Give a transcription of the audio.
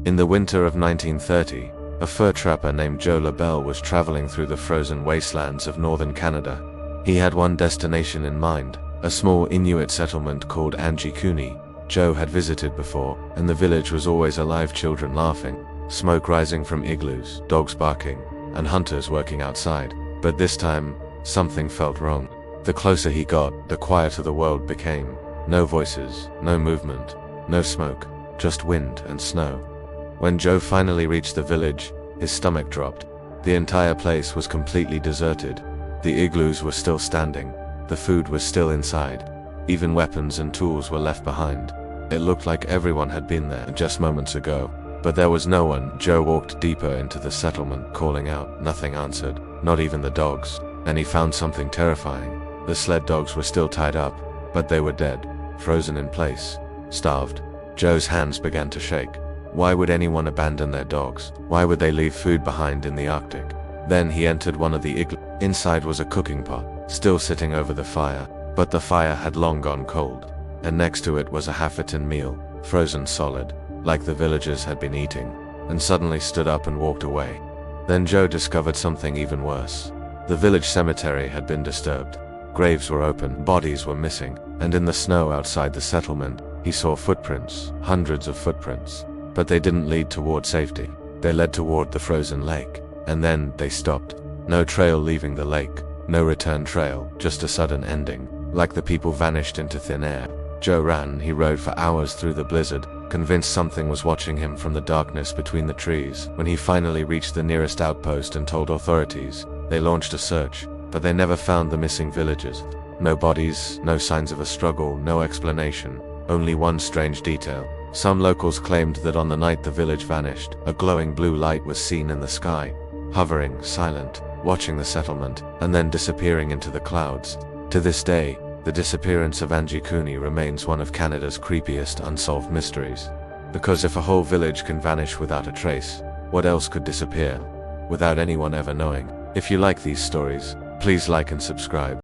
In the winter of 1930, a fur trapper named Joe LaBelle was traveling through the frozen wastelands of northern Canada. He had one destination in mind, a small Inuit settlement called Angikuni. Joe had visited before, and the village was always alive, children laughing, smoke rising from igloos, dogs barking, and hunters working outside. But this time, something felt wrong. The closer he got, the quieter the world became. No voices, no movement, no smoke, just wind and snow. When Joe finally reached the village, his stomach dropped. The entire place was completely deserted. The igloos were still standing. The food was still inside. Even weapons and tools were left behind. It looked like everyone had been there just moments ago. But there was no one. Joe walked deeper into the settlement, calling out. Nothing answered, not even the dogs. And he found something terrifying. The sled dogs were still tied up, but they were dead, frozen in place, starved. Joe's hands began to shake. Why would anyone abandon their dogs? Why would they leave food behind in the Arctic? Then he entered one of the igloos. Inside was a cooking pot, still sitting over the fire, but the fire had long gone cold. And next to it was a half-eaten meal, frozen solid, like the villagers had been eating, and suddenly stood up and walked away. Then Joe discovered something even worse. The village cemetery had been disturbed. Graves were open, bodies were missing, and in the snow outside the settlement, he saw footprints, hundreds of footprints. But they didn't lead toward safety. They led toward the frozen lake, and then they stopped. No trail leaving the lake, no return trail, just a sudden ending, like the people vanished into thin air. Joe ran. He rode for hours through the blizzard, convinced something was watching him from the darkness between the trees. When he finally reached the nearest outpost and told authorities, they launched a search, but they never found the missing villagers. No bodies, no signs of a struggle, no explanation, only one strange detail. Some locals claimed that on the night the village vanished, a glowing blue light was seen in the sky, hovering, silent, watching the settlement, and then disappearing into the clouds. To this day, the disappearance of Angikuni remains one of Canada's creepiest unsolved mysteries. Because if a whole village can vanish without a trace, what else could disappear, without anyone ever knowing? If you like these stories, please like and subscribe.